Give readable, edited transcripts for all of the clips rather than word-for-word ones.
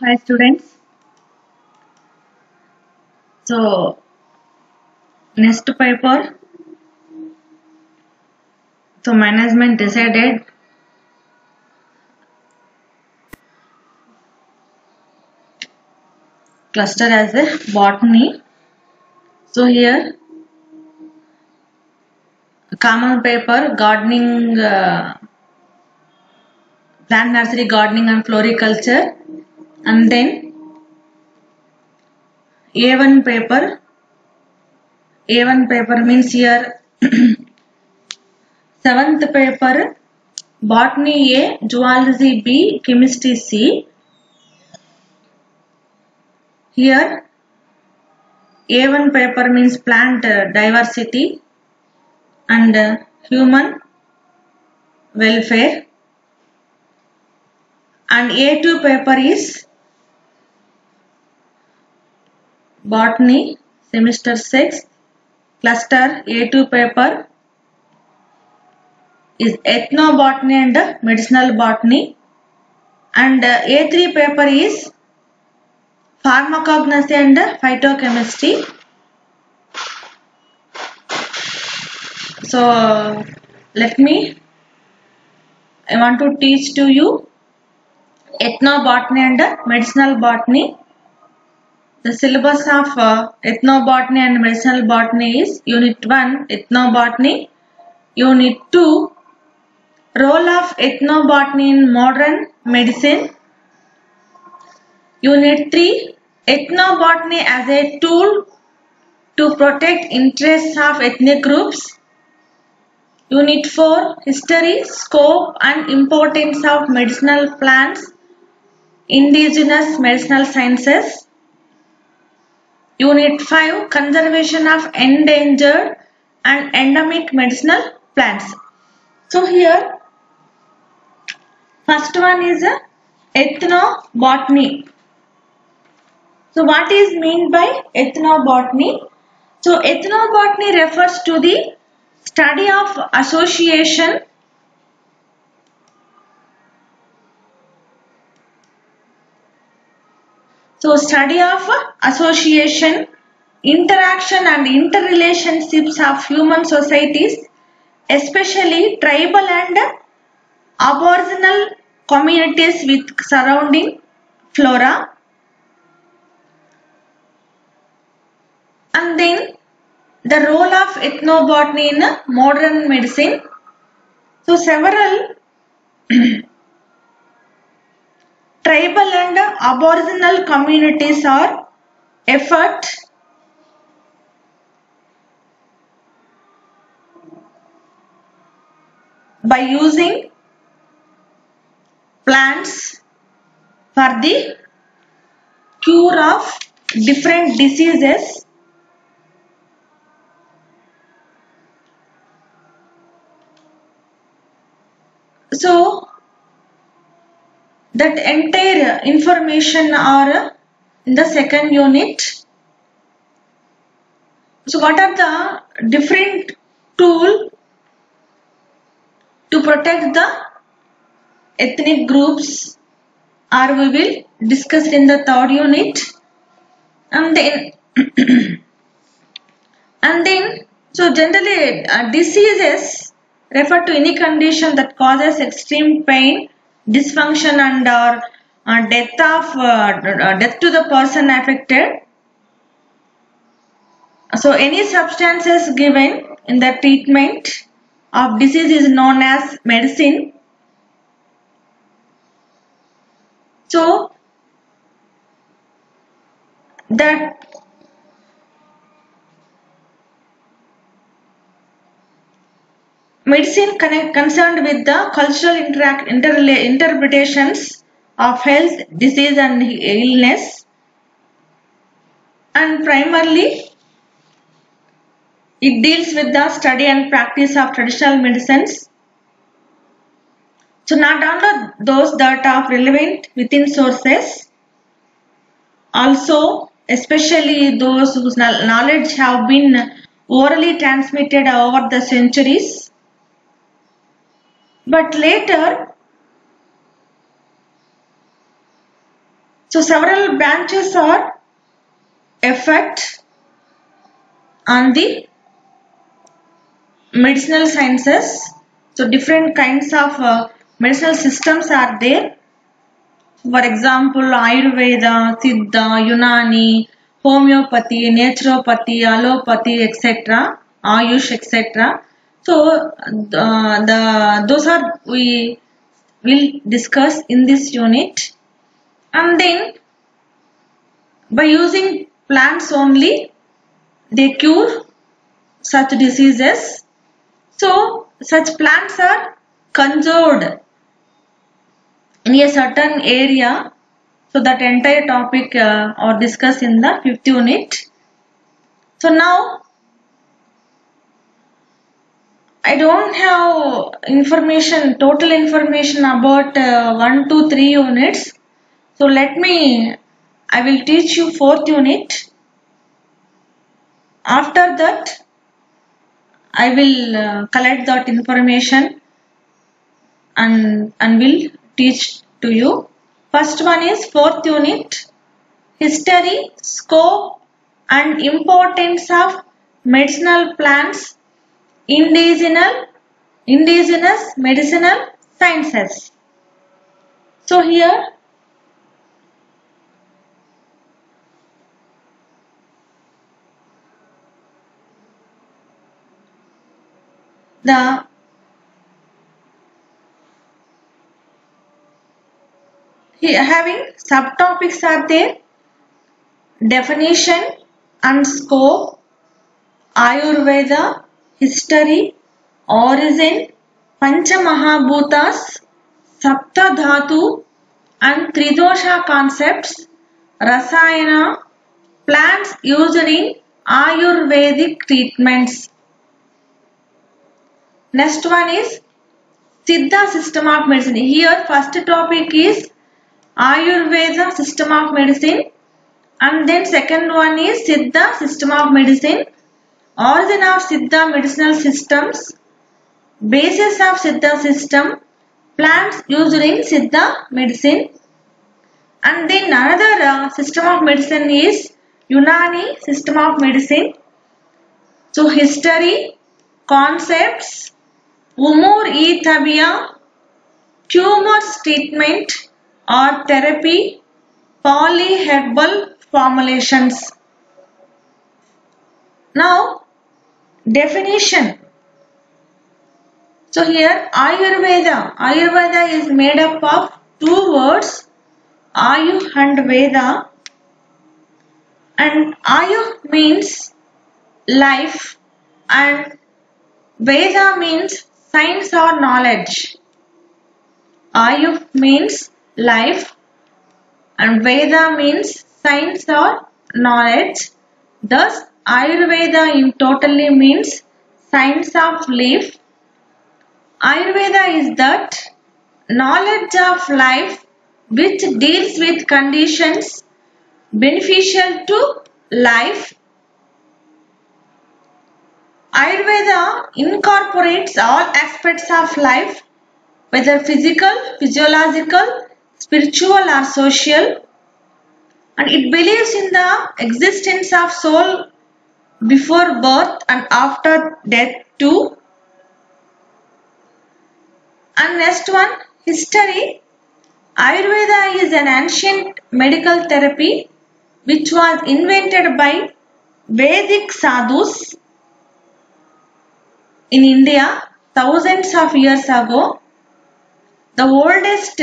Hi students. So next paper. So management decided cluster as a botany. So here common paper gardening, plant nursery gardening and floriculture, and then A1 paper. A1 paper means here seventh paper botany A, zoology B, chemistry C. Here A1 paper means plant diversity and human welfare, and A2 paper is botany semester 6 cluster. A2 paper is ethnobotany and medicinal botany, and A3 paper is pharmacognosy and phytochemistry. So I want to teach to you ethnobotany and medicinal botany. The syllabus of ethnobotany and medicinal botany is Unit 1 Ethnobotany, Unit 2 Role of ethnobotany in modern medicine, Unit 3 Ethnobotany as a tool to protect interests of ethnic groups, Unit 4 History, Scope and Importance of Medicinal Plants, Indigenous Medicinal Sciences, Unit 5 Conservation of Endangered and Endemic Medicinal Plants. So here first one is ethnobotany. So what is meant by ethnobotany? So ethnobotany refers to the study of association, interaction and interrelationships of human societies, especially tribal and aboriginal communities with surrounding flora. And then the role of ethnobotany in modern medicine. So several tribal and aboriginal communities are effort by using plants for the cure of different diseases. So that entire information are in the second unit. So what are the different tools to protect the ethnic groups, or we will discuss in the third unit. And then so generally diseases refer to any condition that causes extreme pain, dysfunction and or death to the person affected. So any substances given in the treatment of disease is known as medicine. So that medicine concerned with the cultural interpretations of health, disease and illness, and primarily it deals with the study and practice of traditional medicines. So not only those that are relevant within sources, also especially those whose knowledge have been orally transmitted over the centuries, but later So several branches are effect on the medicinal sciences. So different kinds of medicinal systems are there. For example, Ayurveda, Siddha, Unani, homeopathy, naturopathy, allopathy, etc., Ayush, etc. So those are we will discuss in this unit. And then by using plants only, they cure such diseases. So such plants are conserved in a certain area. So that entire topic are discussed in the 5th unit. So now I don't have information, total information about 1, 2, 3 units. So I will teach you 4th unit. After that, I will collect that information and will teach to you. First one is 4th unit, history, scope and importance of medicinal plants, indigenous medicinal sciences. So here the having subtopics are there: definition and scope, Ayurveda, history, origin, Panchamahabhutas, Saptadhatu and Tridosha concepts, Rasayana, plants used in Ayurvedic treatments. Next one is Siddha system of medicine. Here first topic is Ayurveda system of medicine, and then second one is Siddha system of medicine, origin of Siddha medicinal systems, basis of Siddha system, plants used in Siddha medicine, and then another system of medicine is Unani system of medicine. So history, concepts, Umur-e Tabia, tumors treatment or therapy, polyherbal formulations. Now definition. So here Ayurveda is made up of two words, Ayu and Veda, and Ayu means life and Veda means science or knowledge. Ayu means life and Veda means science or knowledge. Thus Ayurveda in totally means science of life. Ayurveda is that knowledge of life which deals with conditions beneficial to life. Ayurveda incorporates all aspects of life, whether physical, physiological, spiritual or social, and it believes in the existence of soul before birth and after death too. And next one, history. Ayurveda is an ancient medical therapy which was invented by Vedic sadhus in India thousands of years ago. The oldest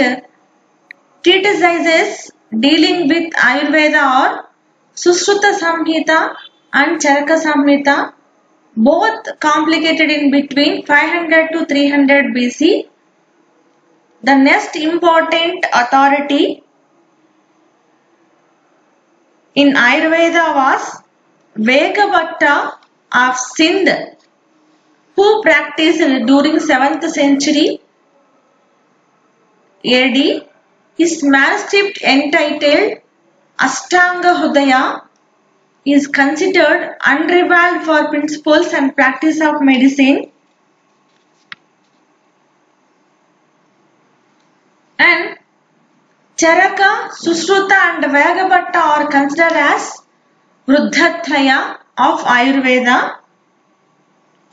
treatises dealing with Ayurveda are Sushruta Samhita and Charaka Samhita, both complicated in between 500 to 300 BC. The next important authority in Ayurveda was Vegabhatta of Sindh, who practiced during 7th century AD. His manuscript entitled Ashtanga Hridaya is considered unrivaled for principles and practice of medicine. And Charaka, Susruta and Vyagabhatta are considered as Vruddhatraya of Ayurveda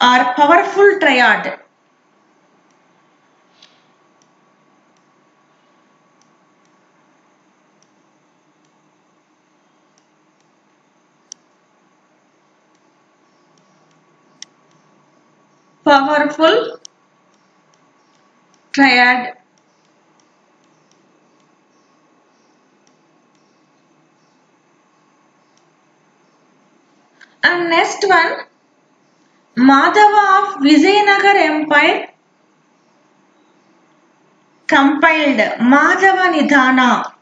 or powerful triad. Powerful triad. And next one, Madhava of Vijayanagar Empire compiled Madhava Nidhana.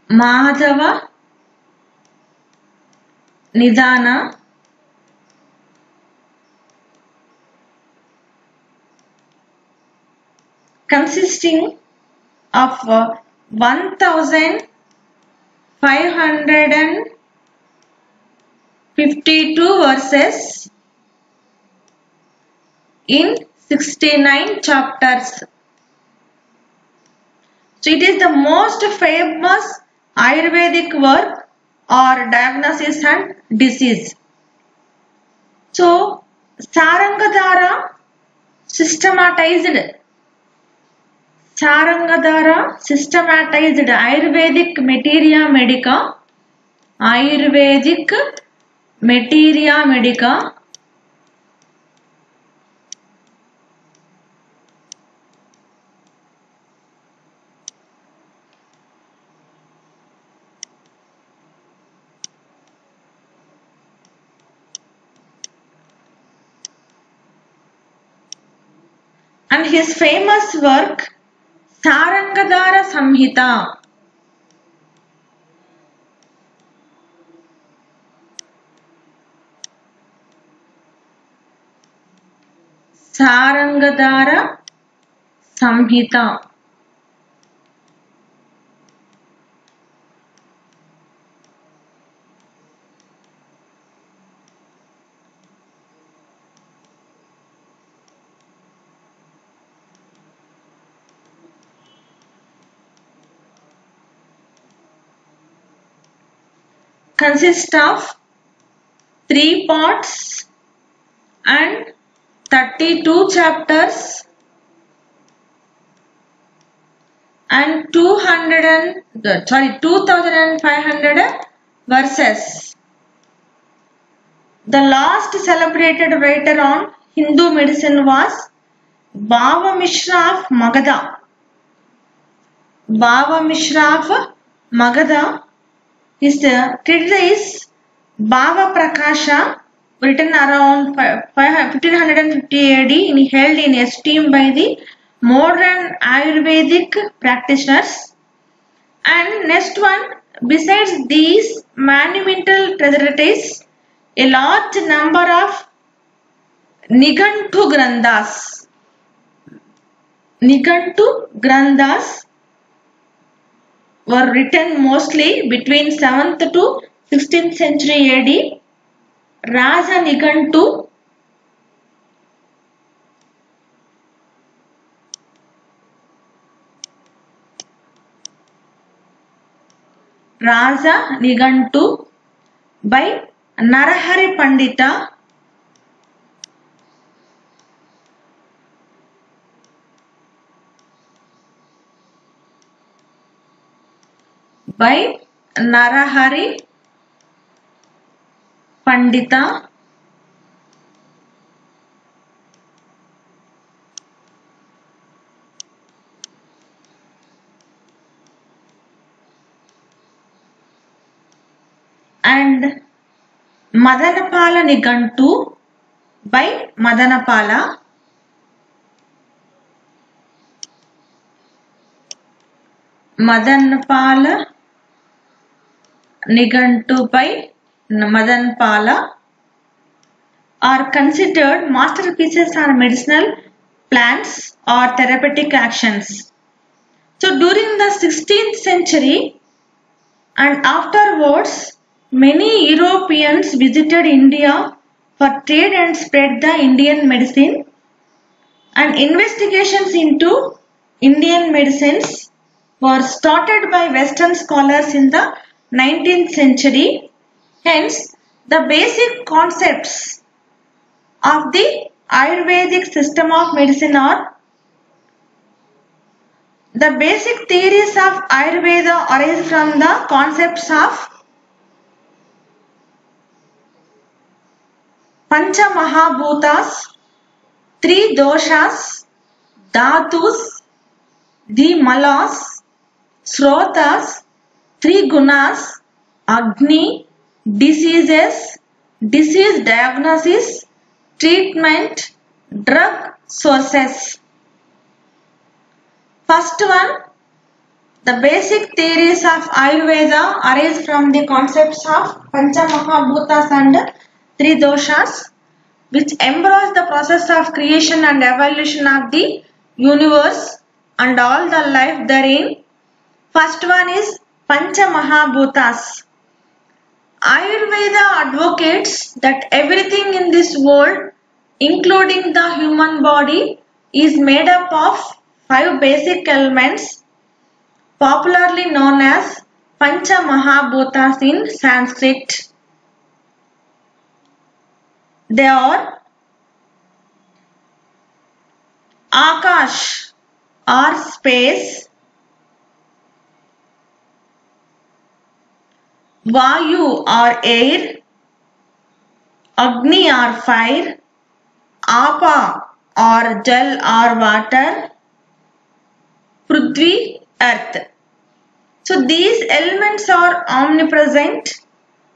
Madhava Nidhana consisting of 1552 verses in 69 chapters. So it is the most famous Ayurvedic work or diagnosis and disease. So Sarangadhara systematized Ayurvedic Materia Medica and his famous work Sarangadhara Samhita. Sarangadhara Samhita. Consists of 3 parts and 32 chapters and 2500 verses. The last celebrated writer on Hindu medicine was Bhava Mishra of Magadha. Bhava Mishra of Magadha. His treatise is Bhava Prakasha, written around 1550 AD, held in esteem by the modern Ayurvedic practitioners. And next one, besides these monumental treatises, a large number of Nigantu Granthas were written mostly between 7th to 16th century AD. Raja Nigantu by Narahari Pandita and Madanapala Nigantu by Madanapala. Madanapala Nigantu by Madanapala are considered masterpieces on medicinal plants or therapeutic actions. So during the 16th century and afterwards, Many Europeans visited India for trade and spread the Indian medicine, and investigations into Indian medicines were started by Western scholars in the 19th century. Hence, the basic concepts of the Ayurvedic system of medicine are: the basic theories of Ayurveda arise from the concepts of Pancha Mahabhutas, three doshas, dhatus, the malas, srotas, three gunas, Agni, diseases, disease diagnosis, treatment, drug sources. First one, the basic theories of Ayurveda arise from the concepts of Pancha Mahabhutas and three doshas, which embrace the process of creation and evolution of the universe and all the life therein. First one is Pancha Mahabhutas. Ayurveda advocates that everything in this world, including the human body, is made up of five basic elements, popularly known as Pancha Mahabhutas in Sanskrit. They are Akash or space, Vayu or air, Agni or fire, Apa or jal or water, Prithvi earth. So these elements are omnipresent.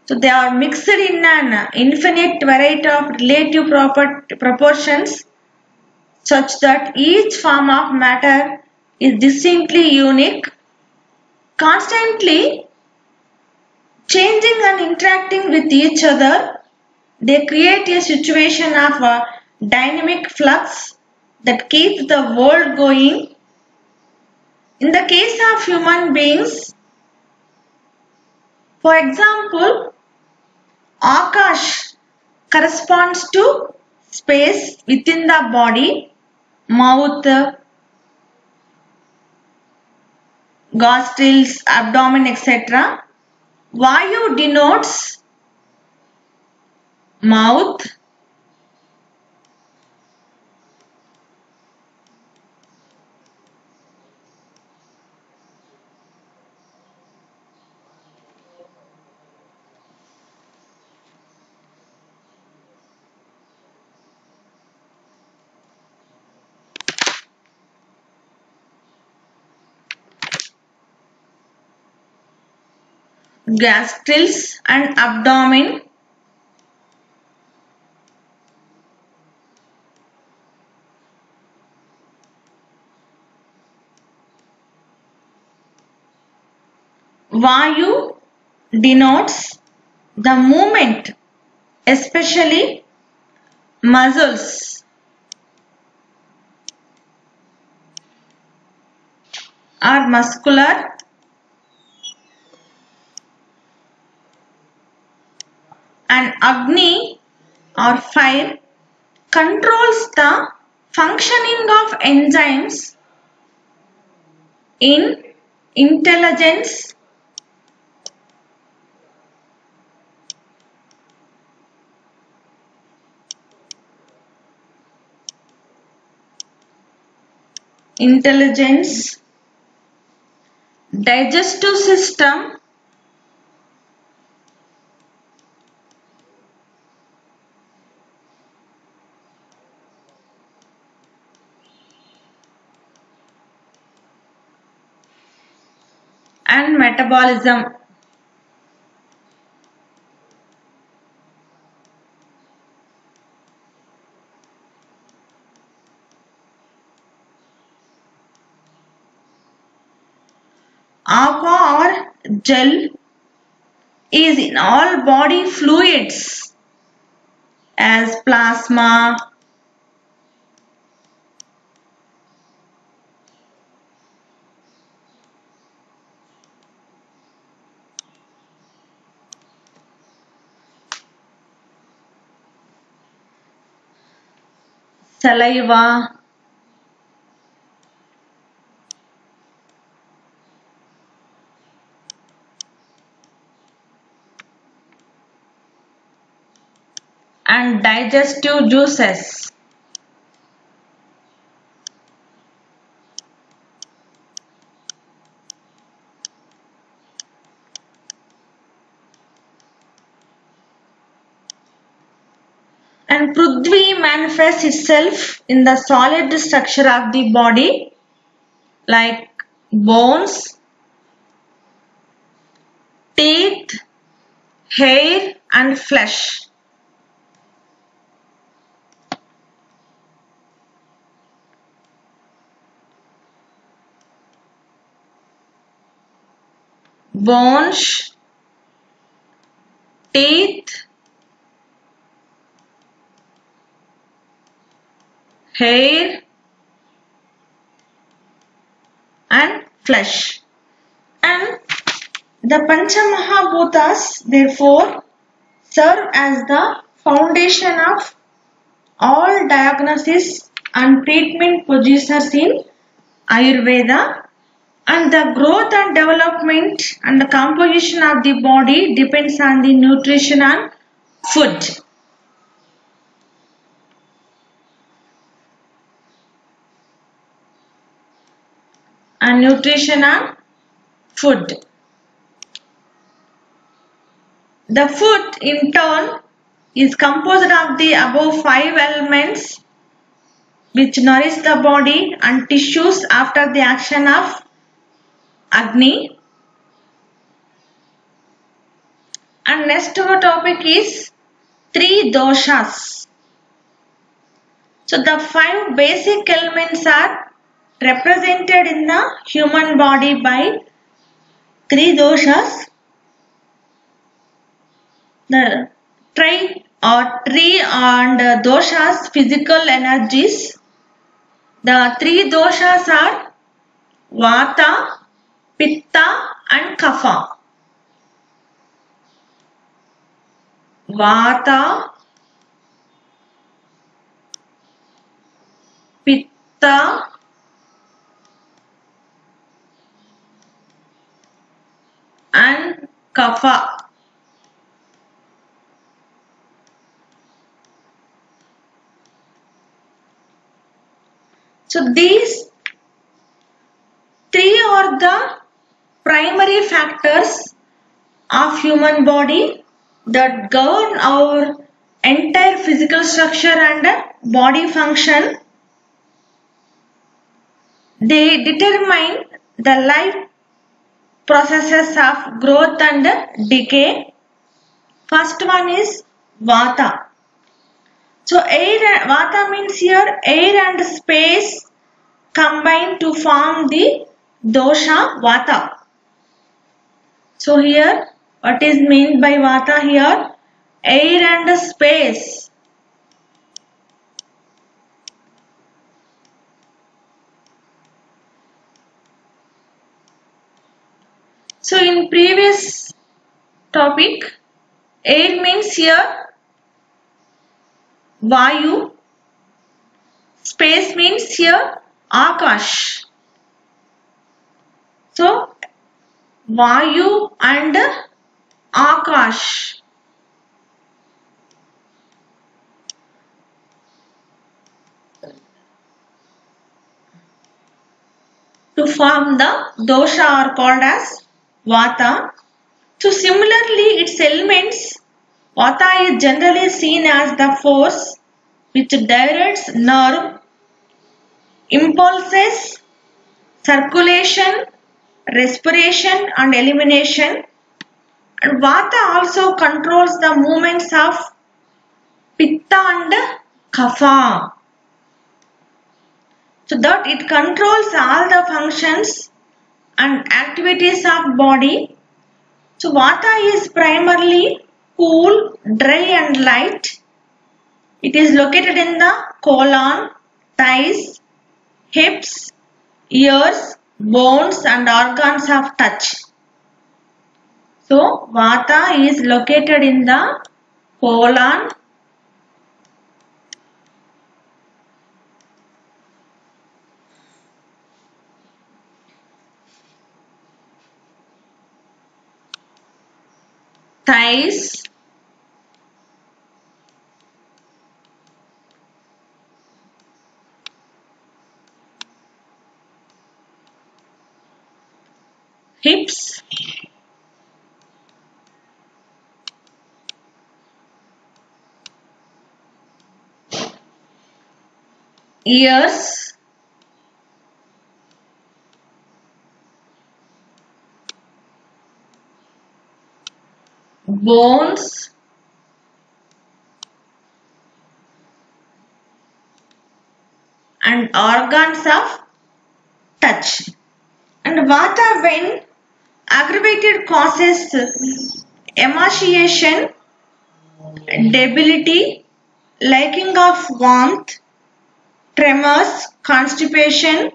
So they are mixed in an infinite variety of relative proportions, such that each form of matter is distinctly unique, constantly changing and interacting with each other. They create a situation of a dynamic flux that keeps the world going. In the case of human beings, for example, Akash corresponds to space within the body, mouth, nostrils, abdomen, etc. Vayu denotes mouth, gastrils and abdomen. Vayu denotes the movement, especially muscles, are muscular, and Agni or fire controls the functioning of enzymes in intelligence, intelligence, digestive system, and metabolism. Aqua or gel is in all body fluids as plasma, saliva, and digestive juices. And Prithvi manifests itself in the solid structure of the body like bones, teeth, hair and flesh. Bones, teeth, hair and flesh. And the Panchamahabhutas therefore serve as the foundation of all diagnosis and treatment procedures in Ayurveda, and the growth and development and the composition of the body depends on the nutrition and food. And nutrition and food. The food in turn is composed of the above 5 elements which nourish the body and tissues after the action of Agni. And next our topic is 3 doshas. So the 5 basic elements are represented in the human body by 3 doshas. The tree and doshas physical energies. The 3 doshas are Vata, Pitta and Kapha. Vata, Pitta and Kapha. So these 3 are the primary factors of human body that govern our entire physical structure and body function. They determine the life processes of growth and decay. First one is Vata. So Vata means here air and space combine to form the dosha Vata. So here what is meant by Vata here? Air and space. So in previous topic, air means here Vayu, space means here Akash. So Vayu and Akash. To form the dosha are called as Vata. So similarly its elements, Vata is generally seen as the force which directs nerve, impulses, circulation, respiration and elimination. And Vata also controls the movements of Pitta and Kapha. So that it controls all the functions and activities of body. So Vata is primarily cool, dry and light. It is located in the colon, thighs, hips, ears, bones and organs of touch. So Vata is located in the colon, thighs, hips, ears, bones, and organs of touch. And vata, when aggravated, causes emaciation, debility, lacking of warmth, tremors, constipation,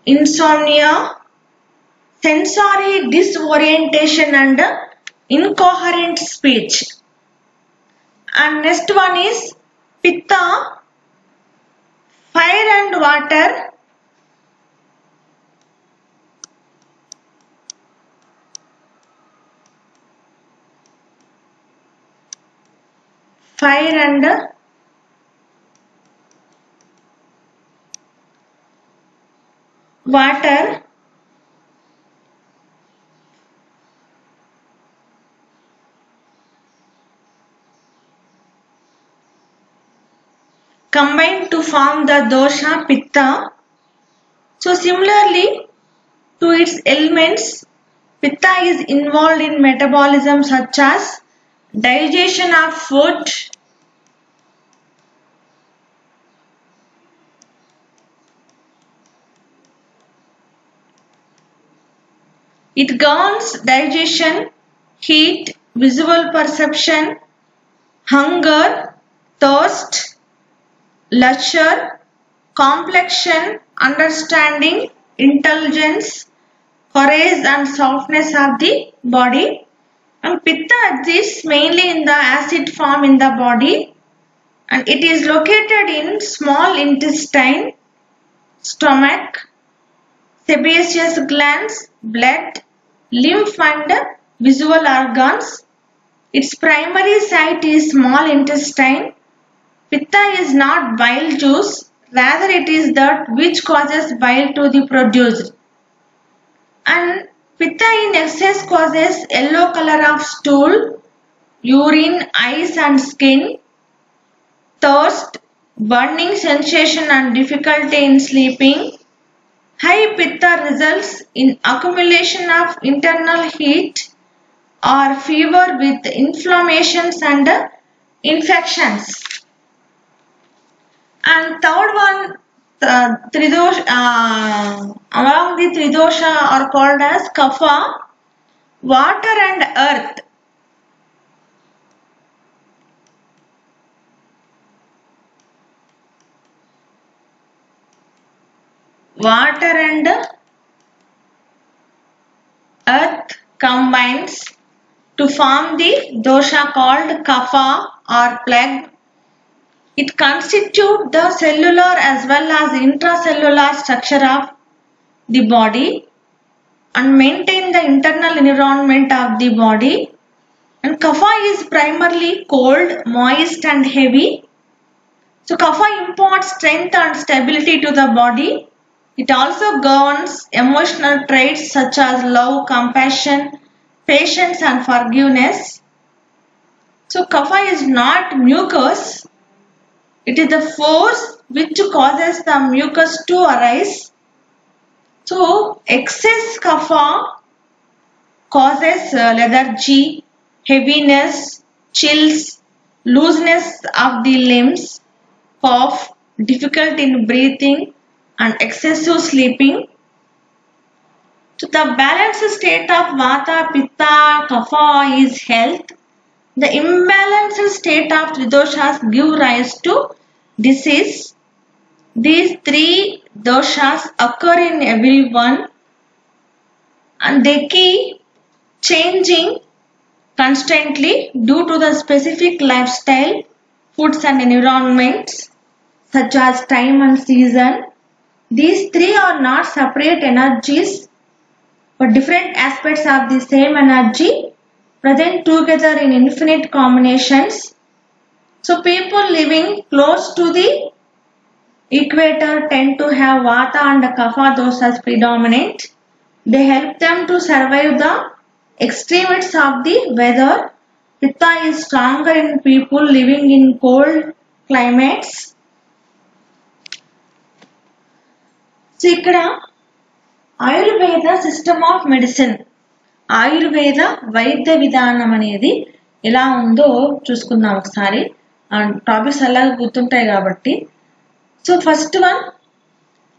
insomnia, sensory disorientation and incoherent speech. And next one is Pitta, fire and water, fire and water, combine to form the dosha Pitta. So similarly to its elements, Pitta is involved in metabolism such as digestion of food, it governs digestion, heat, visual perception, hunger, thirst, leisure, complexion, understanding, intelligence, courage and softness of the body. And Pitta exists mainly in the acid form in the body, and it is located in small intestine, stomach, sebaceous glands, blood, lymph and visual organs. Its primary site is small intestine. Pitta is not bile juice, rather it is that which causes bile to be produced. And Pitta in excess causes yellow color of stool, urine, eyes and skin, thirst, burning sensation and difficulty in sleeping. High Pitta results in accumulation of internal heat or fever with inflammations and infections. And third one, among the Tridosha are called as Kapha, water and earth. Water and earth combines to form the dosha called Kapha or plague. It constitutes the cellular as well as intracellular structure of the body and maintain the internal environment of the body. And Kapha is primarily cold, moist and heavy. So Kapha imparts strength and stability to the body. It also governs emotional traits such as love, compassion, patience and forgiveness. So Kapha is not mucus. It is the force which causes the mucus to arise. So excess Kapha causes lethargy, heaviness, chills, looseness of the limbs, cough, difficulty in breathing and excessive sleeping. So the balanced state of Vata, Pitta, Kapha is health. The imbalanced state of Tridoshas give rise to disease. These three doshas occur in everyone and they keep changing constantly due to the specific lifestyle, foods and environments such as time and season. These three are not separate energies. for different aspects of the same energy present together in infinite combinations. So people living close to the equator tend to have Vata and Kapha dosas predominant. They help them to survive the extremes of the weather. Pitta is stronger in people living in cold climates. So ఇక్కడ Ayurveda system of medicine, Ayurveda వైద్య విధానం అనేది ఎలా ఉందో చూసుకుందాం ఒకసారి. Topics అలాగే గుర్తుంటాయి కాబట్టి. So first one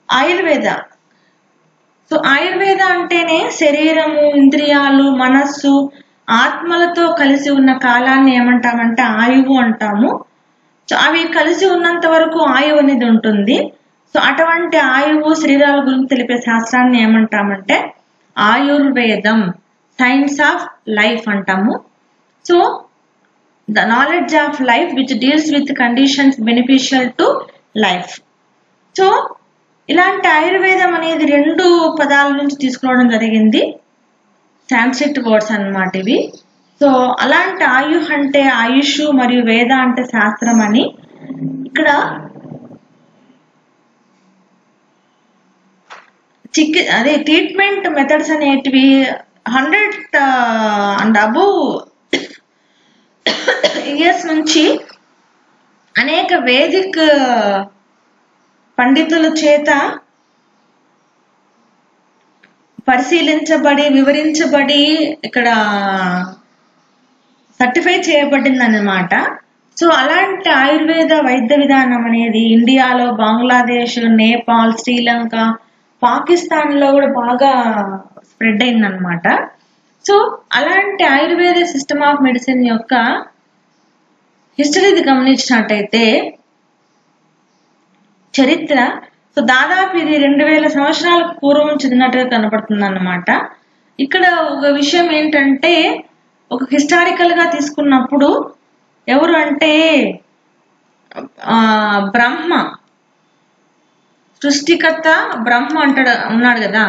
Ayurveda. So Ayurveda అంటేనే శరీరము, ఇంద్రియాలు, మనస్సు, ఆత్మలతో కలిసి ఉన్న కాలాన్ని ఏమంటామంటే ఆయువు అంటాము. సో అవి కలిసి ఉన్నంత వరకు ఆయువు అనేది ఉంటుంది. సో అటువంటి ఆయువు శరీరాల గురించి తెలిపే శాస్త్రాన్ని ఏమంటామంటే ఆయుర్వేదం, సైన్స్ ఆఫ్ లైఫ్ అంటాము. So the knowledge of life which deals with conditions beneficial to life. So ఇలాంటి ఆయుర్వేదం అనేది 2 పదాల నుంచి తీసుకోవడం జరిగింది, సాంస్క్రిట్ వర్డ్స్ అన్నమాట ఇవి. సో అలాంటి ఆయుష్ అంటే ఆయుష్ మరియు వేద అంటే శాస్త్రం అని. ఇక్కడ ట్రీట్మెంట్ మెథడ్స్ అనేటివి 100 అండ్ అబోవ్ ఇయర్స్ నుంచి అనేక వేదిక్ పండితుల చేత పరిశీలించబడి, వివరించబడి ఇక్కడ సర్టిఫై చేయబడింది అన్నమాట. సో అలాంటి ఆయుర్వేద వైద్య విధానం అనేది ఇండియాలో, బంగ్లాదేశ్, నేపాల్, శ్రీలంక, పాకిస్తాన్ లో కూడా బాగా స్ప్రెడ్ అయిందనమాట. సో అలాంటి ఆయుర్వేద సిస్టమ్ ఆఫ్ మెడిసిన్ యొక్క హిస్టరీది గమనించినట్టయితే చరిత్ర, సో దాదాపు ఇది 2000 సంవత్సరాలకు పూర్వం చెందినట్టుగా కనపడుతుంది అన్నమాట. ఇక్కడ ఒక విషయం ఏంటంటే ఒక హిస్టారికల్ గా తీసుకున్నప్పుడు ఎవరు అంటే బ్రహ్మ, సృష్టికర్త బ్రహ్మ ఉన్నాడు కదా.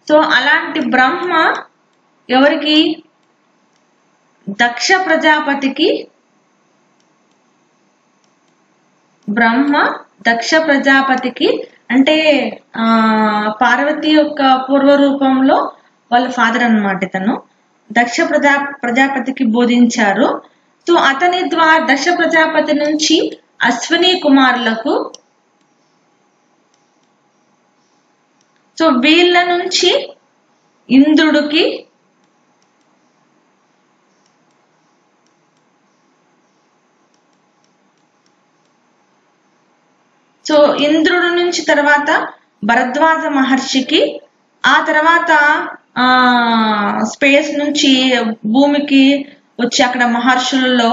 సో అలాంటి బ్రహ్మ ఎవరికి, దక్ష ప్రజాపతికి, బ్రహ్మ దక్ష ప్రజాపతికి అంటే పార్వతి యొక్క పూర్వ రూపంలో వాళ్ళ ఫాదర్ అన్నమాట ఇతను, దక్ష ప్రజాపతికి బోధించారు. సో అతని ద్వారా దక్ష ప్రజాపతి నుంచి అశ్విని కుమారులకు, సో వీళ్ళ నుంచి ఇంద్రుడికి, సో ఇంద్రుడి నుంచి తర్వాత భరద్వాజ మహర్షికి, ఆ తర్వాత స్పేస్ నుంచి భూమికి వచ్చి అక్కడ మహర్షులలో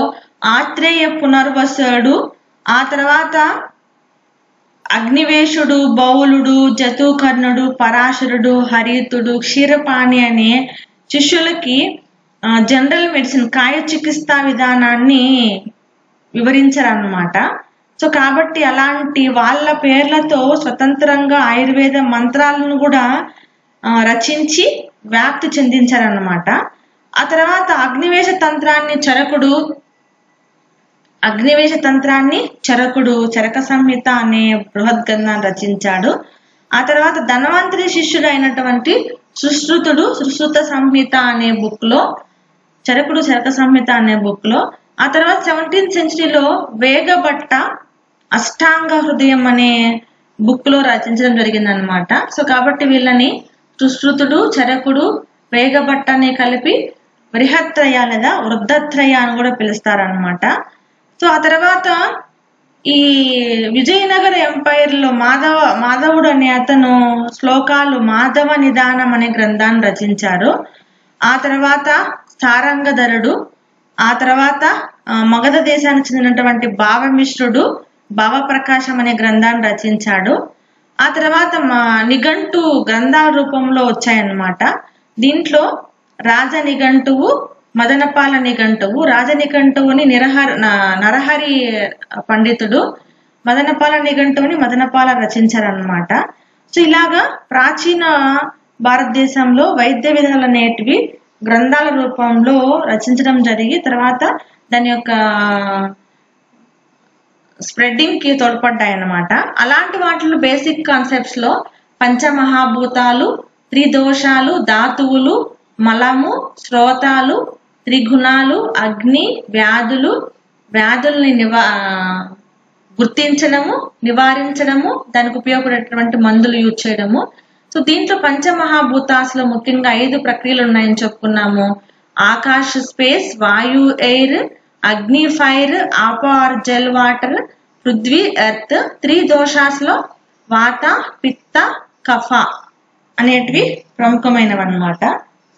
ఆత్రేయ పునర్వసుడు, ఆ తర్వాత అగ్నివేశుడు, బౌలుడు, జతుకర్ణుడు, పరాశరుడు, హరితుడు, క్షీరపాణి అనే శిష్యులకి జనరల్ మెడిసిన్, కాయ చికిత్సా విధానాన్ని వివరించారన్నమాట. సో కాబట్టి అలాంటి వాళ్ళ పేర్లతో స్వతంత్రంగా ఆయుర్వేద మంత్రాలను కూడా రచించి వ్యాప్తి చెందించారన్నమాట. ఆ తర్వాత అగ్నివేశ తంత్రాన్ని చరకుడు చరక సంహిత అనే బృహత్ గ్రంథాన్ని రచించాడు. ఆ తర్వాత ధన్వంతరి శిష్యుడు అయినటువంటి సుశ్రుత సంహిత అనే బుక్ లో, చరకుడు చరక సంహిత అనే బుక్ లో, ఆ తర్వాత 17th సెంచరీలో వేగభట్ట అష్టాంగ హృదయం అనే బుక్ లో రచించడం జరిగిందనమాట. సో కాబట్టి వీళ్ళని సుశ్రుతుడు, చరకుడు, వేగభట్టని కలిపి బృహత్రయ లేదా వృద్ధత్రయ అని కూడా పిలుస్తారనమాట. సో ఆ తర్వాత ఈ విజయనగర ఎంపైర్ లో మాధవుడు అనే అతను శ్లోకాలు మాధవ నిదానం అనే గ్రంథాన్ని రచించారు. ఆ తర్వాత సారంగధరుడు, ఆ తర్వాత మగధ దేశానికి చెందినటువంటి భావమిశ్రుడు భావప్రకాశం అనే గ్రంథాన్ని రచించాడు. ఆ తర్వాత నిఘంటు గ్రంథాల రూపంలో వచ్చాయన్నమాట. దీంట్లో రాజ నిఘంటువు, మదనపాల నిఘంటువు, రాజ నిఘంటువుని నరహరి పండితుడు, మదనపాల నిఘంటువుని మదనపాల రచించారనమాట. సో ఇలాగా ప్రాచీన భారతదేశంలో వైద్య విధానాలు అనేటివి గ్రంథాల రూపంలో రచించడం జరిగి తర్వాత దాని యొక్క స్ప్రెడ్డింగ్ కి తోడ్పడ్డాయి అన్నమాట. అలాంటి వాటిలో బేసిక్ కాన్సెప్ట్స్ లో పంచమహాభూతాలు, త్రిదోషాలు, ధాతువులు, మలము, శ్రోతాలు, త్రిగుణాలు, అగ్ని, వ్యాధుల్ని గుర్తించడము, నివారించడము, దానికి ఉపయోగపడేటువంటి మందులు యూజ్ చేయడము. సో దీంట్లో పంచమహాభూతాసులో ముఖ్యంగా 5 ప్రక్రియలు ఉన్నాయని చెప్పుకున్నాము. ఆకాశ స్పేస్, వాయు ఎయిర్, అగ్ని ఫైర్, ఆప ఆర్ జల్ వాటర్, పృథ్వీ ఎర్త్. త్రిదోషాస్లో వాత, పిత్త, కఫ అనేటివి ప్రముఖమైనవి అన్నమాట.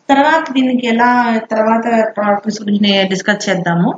తర్వాత దీనికి ఎలా తర్వాత టాపిక్స్ గురించి డిస్కస్ చేద్దాము.